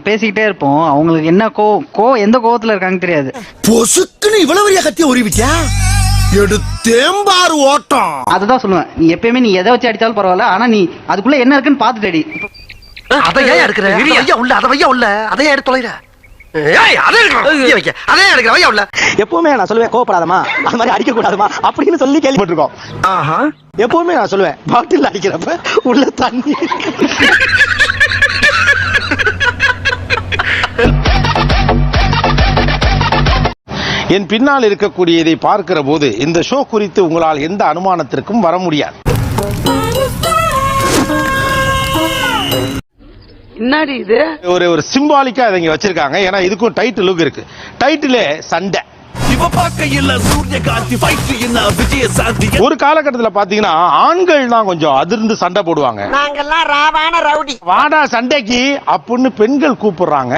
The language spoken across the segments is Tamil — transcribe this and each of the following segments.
பேசிக்கிட்டே இருப்போம். அவங்களுக்கு என்ன எந்த கோவத்துல இருக்காங்க தெரியாது. பொசுக்குன்னு இவ்வளவு பெரிய கத்திய உருவிட்டியா? எடுத்தேம்பாரு ஓட்டம். அதுதான் சொல்லுவேன், நீ எப்பயுமே நீ எதை வச்சு அடிச்சாலும் பரவாயில்ல, ஆனா நீ அதுக்குள்ள என்ன இருக்குன்னு பாத்துட்டு அடி. அதையா எடுக்கிற உள்ள அதை வையா உள்ள அதையா எடுத்து தொலைற. எப்பவுமே நான் சொல்லுவேன் கோவப்படாதமா, அது மாதிரி அடிக்க கூடாதுமா அப்படின்னு சொல்லி கேள்விப்பட்டிருக்கோம். எப்பவுமே நான் சொல்லுவேன் பாட்டில் அடிக்கிறப்ப உள்ள தண்ணி. என் பின்னால் இருக்கக்கூடியதை பார்க்கிற போது இந்த ஷோ குறித்து உங்களால் எந்த அனுமானத்திற்கும் வர முடியாது. என்னடி இது? ஒரு சிம்பாலிக்கா இதை இங்க வச்சிருக்காங்க. ஏன்னா இதுக்கும் டைட்டில் லுக் இருக்கு. டைட்டிலே சண்டை. ஒரு காலகட்டத்தில் பாத்தீங்கன்னா ஆண்கள் தான் கொஞ்சம் அதிர்ந்து சண்டை போடுவாங்க. நாங்கெல்லாம் ராவான ரவுடி, வாடா சண்டைக்கு அப்படின்னு பெண்கள் கூப்பிடுறாங்க.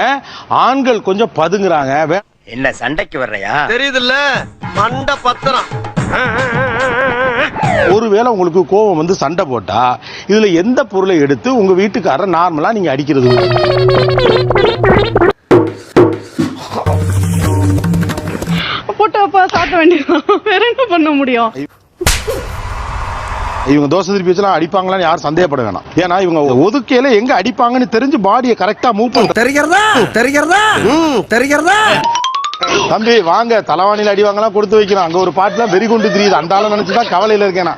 ஆண்கள் கொஞ்சம் பதுங்குறாங்க. என்ன சண்டைக்கு வர்றையா தெரியுதுல்ல மண்ட பத்திரம். ஒருவேளை உங்களுக்கு கோபம் வந்து சண்டை போட்டா இதுல எந்த பொருளை எடுத்து உங்க வீட்டுக்காரர் நார்மலா நீங்க அடிக்கிறது? போட்டோப்பா சாத்த வேண்டியதான், வேற என்ன பண்ண முடியும்? இவங்க தோசை திருப்பி வச்சலாம் அடிப்பாங்களான்னு யாரும் சந்தேகப்பட வேணாம். ஏன்னா இவங்க ஒதுக்கையில எங்க அடிப்பாங்கன்னு தெரிஞ்சு பாடியை கரெக்டா மூவ் பண்ண தெரிகிறதா. தம்பி வாங்க, தலைவாணியில அடிவாங்கலாம் கொடுத்து வைக்கிறோம். அங்க ஒரு பாட்டுல வெறி கொண்டு தெரியுது. அந்த ஆளை நினைச்சுதான் கவலையில இருக்கேனா.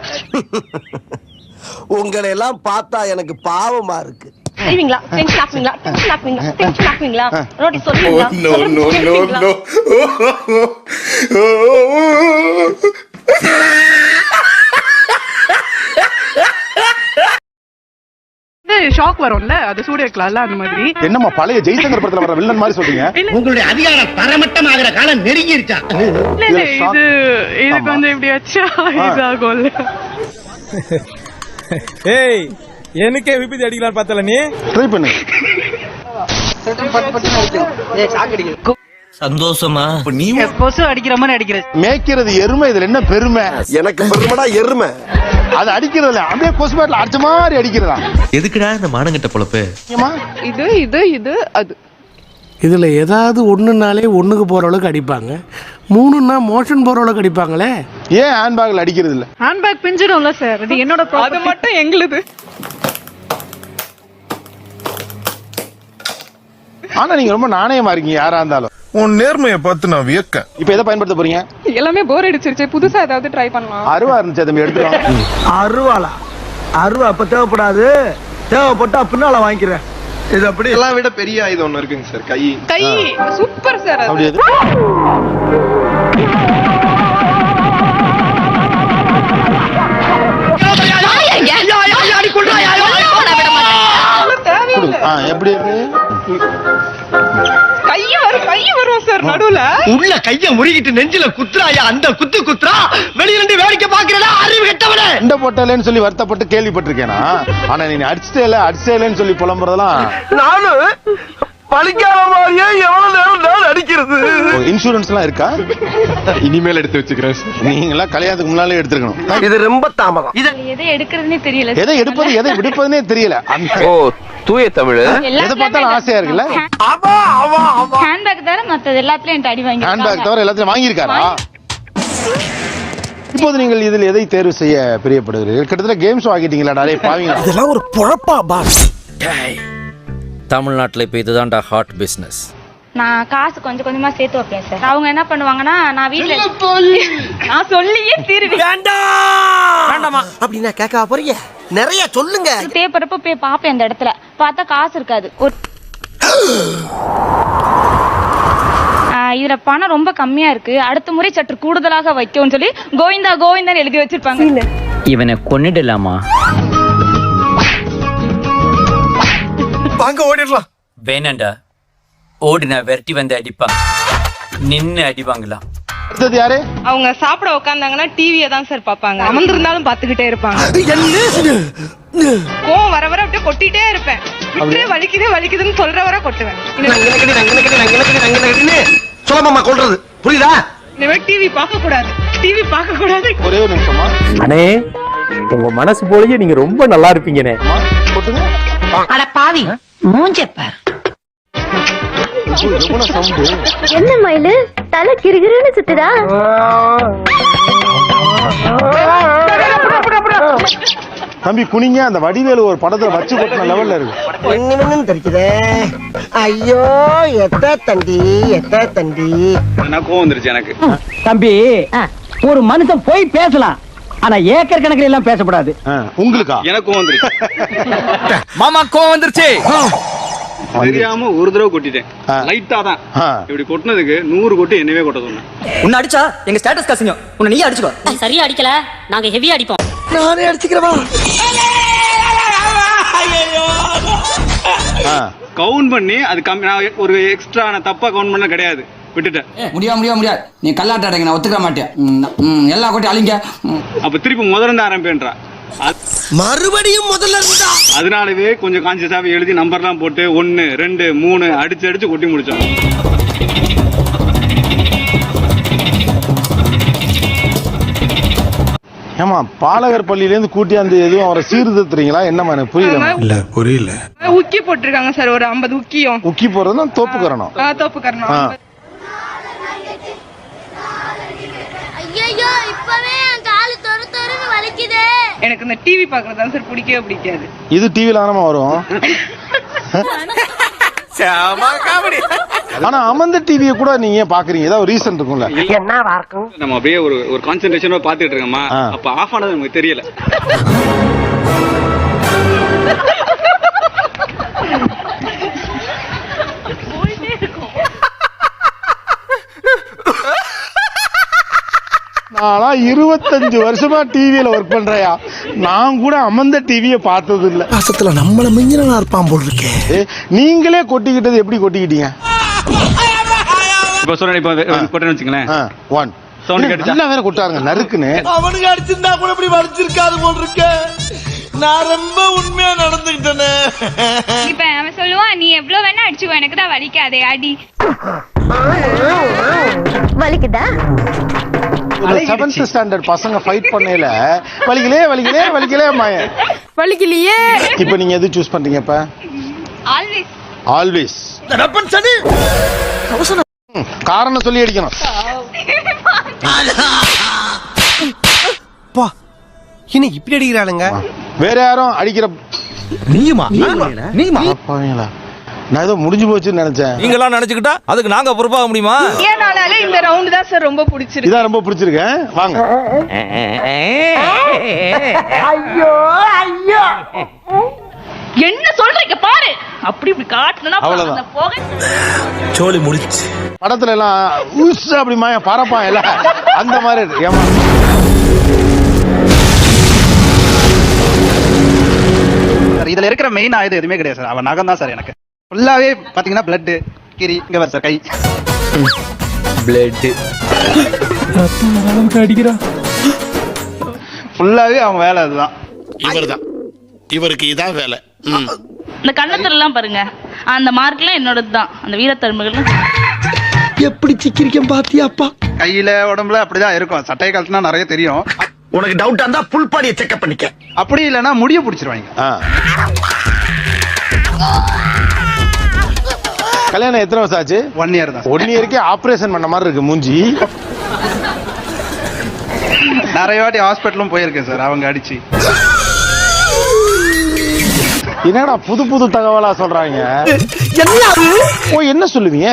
உங்களை எல்லாம் பார்த்தா எனக்கு பாவமா இருக்கு. செய்வீங்களா? டென்ஷன் ஆக்குவீங்களா? டென்ஷன் ஆக்குவீங்களா? டென்ஷன் ஆக்குவீங்களா? ரோட்டி சொல்லுவீங்களா? ஷாக் வரும்ல, அது சூரியக்கலால அந்த மாதிரி. என்னம்மா பழைய ஜெய்சங்கர் படத்துல வர வில்லன் மாதிரி சொல்றீங்க? உங்களுடைய அதிகாரம் தரமட்டம் ஆகிற காலம் நெருங்கிருச்சா? இது கொஞ்சம் இப்படி வச்சா இதாகும்ல. ஏய், எனக்கே விபத்து அடிக்கலாம் பார்த்தல, நீ ட்ரை பண்ணு. சந்தோஷமா நீ கொசு அடிக்கிற மாதிரி அடிக்கிறது. மேய்க்கிறது எருமை, இதுல என்ன பெருமை? எனக்கு பெருமைடா எருமை. அது அடிக்கிறதுல அப்படியே கொசு பேட்ல அடிச்ச மாதிரி அடிக்கிறதா? எதுக்குடா இந்த மானங்கட்ட பொழப்பு? இது அது. இதுல ஏதாவது ஒண்ணுனாலே ஒண்ணுக்கு போற அளவுக்கு அடிப்பாங்க, மூணுன்னா மோஷன் போற அளவுக்கு அடிப்பாங்களே. ஏன் ஹேண்ட்பேக்ல அடிக்கிறது இல்ல? ஹேண்ட்பேக் பிஞ்சிடும்ல சார், அது என்னோட ப்ராப்பர்ட்டி. அது மட்டும் எங்களுது. ஆனா நீங்க ரொம்ப நாணயமா இருக்கீங்க யாரா இருந்தாலும். உன் நேர்மையை பார்த்து நான் வியக்கேன். இப்ப எதை பயன்படுத்த போறீங்க? எல்லாமே போர் அடிச்சிருச்சு, புதுசா ஏதாவது ட்ரை பண்ணலாம். அருவா இருந்துச்சு, தம்பி எடுத்துக்கலாம். அருவாளா? அருவா அப்ப தேவைப்படாது, தேவைப்பட்டா பின்னால வாங்கிக்கிறேன். இது அப்படி எல்லாம் விட பெரிய ஆயுதம் ஒண்ணு இருக்குங்க சார், கை. Super sir. அப்படி எப்படி கைய வரும் சார் நடுவுல. உள்ள கைய முறிக்கிட்டு நெஞ்சில குத்துறாயா, அந்த குத்துறா வெளியில இருந்து வேடிக்கை பாக்குறதா அறிவு கெட்டவனே. சண்டை போட்டலன்னு சொல்லி வருத்தப்பட்டு கேள்விப்பட்டிருக்கேனா? ஆனா நீ அடிச்சிட்டேன்னு சொல்லி புலம்புறதெல்லாம் நானும் பழிக்காத மாதிரியே எவ்வளவு நேரம் அடிக்கிறது. இன்சூரன்ஸ் எல்லாம் இருக்கா? இனிமேல் எடுத்து வச்சுக்கிறேன். நீங்க எல்லாம் கல்யாணத்துக்கு முன்னாலே எடுத்துக்கணும். இது ரொம்ப தாமதம். எதை எடுக்கிறதுனே தெரியல, எதை எடுப்பது எதை விடுப்பதுனே தெரியல. ஓ தூய தமிழ். எதை பார்த்தாலும் ஆசையா இருக்குல்ல. ஹேண்ட்பேக் தவிர மத்தது எல்லாத்துலயும் அடி வாங்கி. ஹேண்ட்பேக் தவிர எல்லாத்தையும் வாங்கியிருக்காரா? இப்போது நீங்கள் இதில் எதை தேர்வு செய்ய பிரியப்படுகிறீர்கள்? கிட்டத்தட்ட கேம்ஸ் ஆகிட்டீங்களா? நிறைய பாவீங்க. இதெல்லாம் ஒரு பொழப்பா பாஸ்? தமிழ்நாட்டில் இப்போ இதுதான்டா ஹாட் பிசினஸ். நான் காசு கொஞ்சம் கொஞ்சமா சேர்த்து வைப்பேன் சார். அவங்க என்ன பண்ணுவாங்கன்னா, நான் வீட்டுல நான் சொல்லியே தீருவேன். வேண்டாமா அப்படின்னா கேட்க போறீங்க? நிறைய சொல்லுங்க. தேப்பறப்ப போய் பாப்பேன், அந்த இடத்துல பார்த்தா காசு இருக்காது. இதுல பணம் ரொம்ப கம்மியா இருக்கு, அடுத்த முறை சற்று கூடுதலாக வைக்கும் சொல்லி கோவிந்தா கோவிந்தான் எழுதி வச்சிருப்பாங்க. இவனை கொன்னிடலாமா? வாங்க ஓடிடலாம். வேணாண்டா, ஓடினா விரட்டி வந்து அடிப்பாங்க, நின்னு அடிவாங்களாம். அடுத்தது யாரு? அவங்க சாப்பிட உட்கார்ந்தாங்கன்னா டிவியை தான் சார் பாப்பாங்க, அமர்ந்திருந்தாலும் பாத்துக்கிட்டே இருப்பாங்க. கோவம் வர வர அப்படியே கொட்டிட்டே இருப்பேன். வலிக்குதுன்னு சொல்ற வர கொட்டுவேன். சொல்லமாமா கொள்றது புரியுதா? இனிமே டிவி பார்க்க கூடாது. ஒரே ஒரு நிமிஷமா. அண்ணே, உங்க மனசு போலயே நீங்க ரொம்ப நல்லா இருப்பீங்கனே. போட்டுங்க. அட பாவி மூஞ்சே பார். எவ்வளவு சவுண்டு. என்ன மயிலு தலை கிறுகிறுன்னு சுத்துதா? தம்பி குனிங்க, அந்த வடிவேலு ஒரு படத்துல வச்சு கொட்டின லெவல்ல இருக்கு. தெரிக்குதே. ஐயோ எத்த தண்டி கோவம் வந்துருச்சு எனக்கு. தம்பி ஒரு மனுஷன் போய் பேசலாம், ஆனா ஏக்கர் கணக்கில் எல்லாம் பேசக்கூடாது. உங்களுக்கா? எனக்கு கோவம் வந்துருச்சு. மாமா கோவம் வந்துருச்சு. தெரியாம ஒரு தடவை கொட்டிட்டேன். லைட்டா தான். இப்படி கொட்டினதுக்கு 100 கொட்டி என்னவே கொட்ட சொன்னேன். உன்னை அடிச்சா எங்க ஸ்டேட்டஸ் காசுங்க, உன்னை நீ அடிச்சுக்கோ. சரியா அடிக்கல, நாங்க ஹெவியா அடிப்போம். நானே அடிச்சுக்கிறவா. கவுண்ட் பண்ணி அது கம்மி. நான் ஒரு எக்ஸ்ட்ரா நான் தப்பா கவுண்ட் பண்ண கிடையாது, விட்டுட்டேன். முடியாது நீ கல்லாட்ட அடைங்க, நான் ஒத்துக்க மாட்டேன். எல்லா கொட்டி அழிங்க. அப்ப திருப்பி முதல்ல இருந்து ஆரம்பிப்பேன்றா. மறுபடியும் முதல்ல இருந்தா. அதனாலவே கொஞ்சம் கான்சியஸாவே எழுதி நம்பர்லாம் போட்டு 1 2 3 அடிச்சு கொட்டி முடிச்சோம். ஏமா பாலகர் பள்ளியில இருந்து கூட்டியாந்து எதுவும் அவரை சீர்திருத்துறீங்களா? என்னமா எனக்கு புரியல. இல்ல புரியல. உக்கி போட்டிருக்காங்க சார், ஒரு 50 உக்கியும். உக்கி போறதும் தோப்புக்கறணும். தோப்புக்கறணும். ஐயோ இப்பவே என் கால் தொறுன்னு வலிக்குதே. எனக்கு இந்த டிவி பார்க்கறது தான் சார் பிடிக்கவே பிடிக்காது. இது டிவில தானமா வரும். ஆனா அமர்ந்த டிவியை கூட நீங்க பாக்குறீங்க, ஏதாவது ரீசன் இருக்கும்ல? நம்ம அப்படியே ஒரு கான்சென்ட்ரேஷனோட பாத்துட்டு இருக்கோமா, அப்ப ஆஃப் ஆனது நமக்கு தெரியல. நானா 25 வருஷமா டிவியில ஒர்க் பண்றையா, நான் கூட அமர்ந்த டிவியை பார்த்தது இல்ல. மாசத்துல நம்மள மிஞ்சினா இருப்பான் போல் இருக்கே. நீங்களே கொட்டிக்கிட்டது எப்படி கொட்டிக்கிட்டீங்க? இப்ப சொல்றேன், இப்ப கொட்டேன்னு வச்சுங்களேன். 1 சவுண்ட் கேட்டுச்சா? நல்லா வேற கொட்டாருங்க நறுக்குன்னு. அவனுக்கு அடிச்சிருந்தா கூட இப்படி வலிச்சிருக்காது போல் இருக்கே. நான் ரொம்ப உண்மையா நடந்துக்கிட்டேனே. இப்ப அவன் சொல்லுவான், நீ எவ்வளவு வேணா அடிச்சுக்கோ, எனக்கு தான் வலிக்காதே அடி. வலிக்குதா? 7th ஸ்டாண்டர்ட் பசங்க ஃபைட் பண்ணையில வலிக்கலே மாய வலிக்கலையே. இப்போ நீங்க எது சூஸ் பண்றீங்க? இப்ப ஆல்வேஸ் காரணம் சொல்லி அடிக்கணும். என்ன இப்படி அடிக்கிறானுங்க? வேற யாரும் அடிக்கிற நீயுமா? நான் ஏதோ முடிஞ்சு போச்சுன்னு நினைச்சேன். நீங்களா நினைச்சுக்கிட்டா அதுக்கு நாங்க பொறுப்பாக முடியுமா? ஏனாலே இந்த ரவுண்ட் தான் சார் ரொம்ப பிடிச்சிருக்கு. இதான் ரொம்ப பிடிச்சிருக்கேன். வாங்க. ஐயோ என்ன சொல்றீங்க பாரு, அப்படி இப்படி காட்டுனா அவ்வளவுதான். போக சோலி முடிச்சு. படத்துல எல்லாம் உஸ் அப்படி மாய பரப்பான் எல்லாம் அந்த மாதிரி இருக்கு. ஏமா இதுல இருக்கிற மெயின் ஆயுதம் எதுவுமே கிடையாது சார், அவன் நகம் தான் சார். எனக்கு ஃபுல்லாவே பாத்தீங்கன்னா பிளட் கீரி இங்க வர சார் கை பிளட் அடிக்கிறா. ஃபுல்லாவே அவன் வேலை அதுதான். இவருக்கு இதான் வேலை. இந்த கண்ணத்துல எல்லாம் பாருங்க, அந்த மார்க்லாம் என்னோடது தான். அந்த வீரத்தருமைகள் எப்படி சிக்கிரிக்கம் பாத்தியாப்பா. கையில உடம்புல அப்படிதான் இருக்கும். சட்டை காலத்துனா நிறைய தெரியும். உனக்கு டவுட்டா இருந்தா ஃபுல் பாடியை செக்அப் பண்ணிக்க. அப்படி இல்லைன்னா முடிய பிடிச்சிருவாங்க. கல்யாணம் எத்தனை வருஷம் ஆச்சு? 1 இயர் தான். 1 இயருக்கே ஆபரேஷன் பண்ண மாதிரி இருக்கு மூஞ்சி. நிறைய வாட்டி ஹாஸ்பிட்டலும் போயிருக்கேன் சார் அவங்க அடிச்சு. என்னடா புது தகவலா சொல்றாங்க? என்ன சொல்லுவீங்க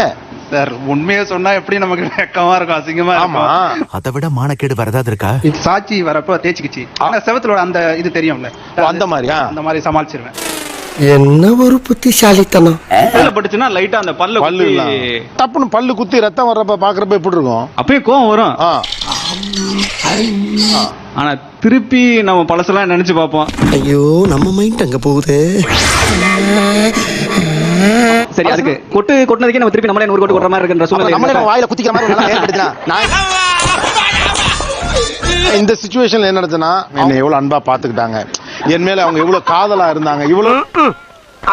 சார்? உண்மையை சொன்னா எப்படி நமக்கு வெக்கமா இருக்கும், அசிங்கமா இருக்கும். அதை விட மானக்கேடு வரதா இருக்கா? சாட்சி வரப்ப தேய்ச்சிக்கிச்சு. ஆனா செவத்துல அந்த இது தெரியும்ல, அந்த மாதிரி சமாளிச்சிருவேன். என்ன ஒரு புத்திசாலித்தனம். பட்டுச்சுன்னா லைட்டா அந்த பல்லு டப்புன்னு பல்லு குத்தி ரத்தம் வர்றப்ப பாக்குறப்ப எப்படி இருக்கும்? அப்பயே கோவம் வரும். ஆனா திருப்பி நம்ம பழசெல்லாம் நினைச்சு பார்ப்போம். ஐயோ நம்ம மைண்ட் அங்க போகுது. சரி, அதுக்கு கொட்டினதுக்கே நம்ம திருப்பி நம்மளே 100 கொட்டு கொட்டுற மாதிரி இருக்குன்ற சூழ்நிலை. நம்மளே வாயில குத்திக்கிற மாதிரி ஏற்படுத்தினா இந்த சிச்சுவேஷன்ல என்ன நடந்துச்சுன்னா, என்ன எவ்வளவு அன்பா பாத்துக்கிட்டாங்க, என் மேல அவங்க எவ்வளவு காதலா இருந்தாங்க. இவ்வளவு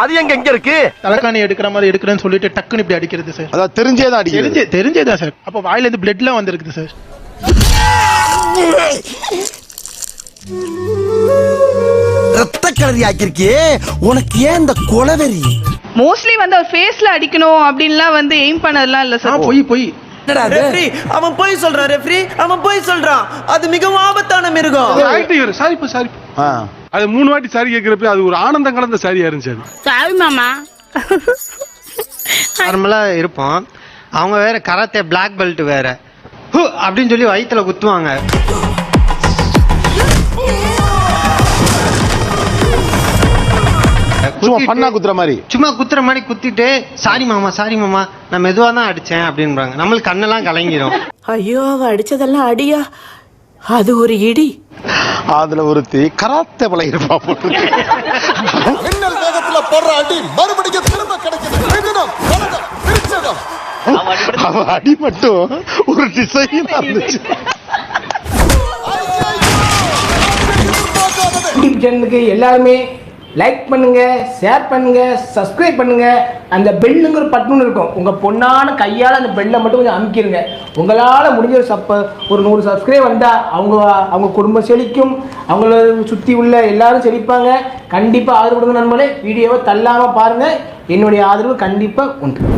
அது எங்க இருக்கு? தலைக்காணி எடுக்கிற மாதிரி எடுக்கிறேன்னு சொல்லிட்டு டக்குன்னு இப்படி அடிக்கிறது சார். அதாவது தெரிஞ்சேதான் அடிக்கிறது. தெரிஞ்சேதான் சார். அப்போ வாயில இருந்து பிளட்லாம் வந்திருக்குது சார். ரத்த கலரி ஆக்கிருக்கியே, உனக்கு ஏன் இந்த கொலவெறி? மோஸ்ட்லி வந்து அவர் ஃபேஸ்ல அடிக்கணும் அப்படின்லாம் வந்து எய்ம் பண்ணதெல்லாம் இல்ல சார். போய் அவன் போய் சொல்றான் ரெஃப்ரி, அவன் போய் சொல்றான். அது மிகவும் ஆபத்தான மிருகம். சாரி அது 3 வாட்டி சாரி கேட்கிறப்ப அது ஒரு ஆனந்தம் கலந்த சாரியா இருந்துச்சு. சாரி மாமா. நார்மலா இருப்போம். அவங்க வேற கராத்தே பிளாக் பெல்ட் வேற அப்படின்னு சொல்லி வயித்துல குத்துவாங்க. சும்மா குத்துற மாதிரி குத்திட்டு சாரி மாமா நான் மெதுவா தான் அடிச்சேன் அப்படின்றாங்க. நம்மளுக்கு கண்ணெல்லாம் கலங்கிடும். ஐயோ அவ அடிச்சதெல்லாம் அடியா, அது ஒரு இடி. அதுல ஒருத்தி கராத்தே பழகிருப்பா போட்டு அடி மட்டும் ஒரு டிசைனா இருந்துச்சு. யூடியூப் சேனலுக்கு எல்லாருமே லைக் பண்ணுங்க, ஷேர் பண்ணுங்க, சப்ஸ்கிரைப் பண்ணுங்க. அந்த பெல்லுங்கிற பட்டன் இருக்கும், உங்க பொண்ணான கையால் அந்த பெல்லை மட்டும் கொஞ்சம் அமுக்கிடுங்க. உங்களால் முடிஞ்ச ஒரு 100 சப்ஸ்கிரைப் வந்தால் அவங்க குடும்பம் செழிக்கும், அவங்கள சுற்றி உள்ள எல்லாரும் செழிப்பாங்க. கண்டிப்பாக ஆதரவு கொடுங்க நண்பர்களே. வீடியோவை தள்ளாமல் பாருங்கள். என்னுடைய ஆதரவு கண்டிப்பாக உண்டு.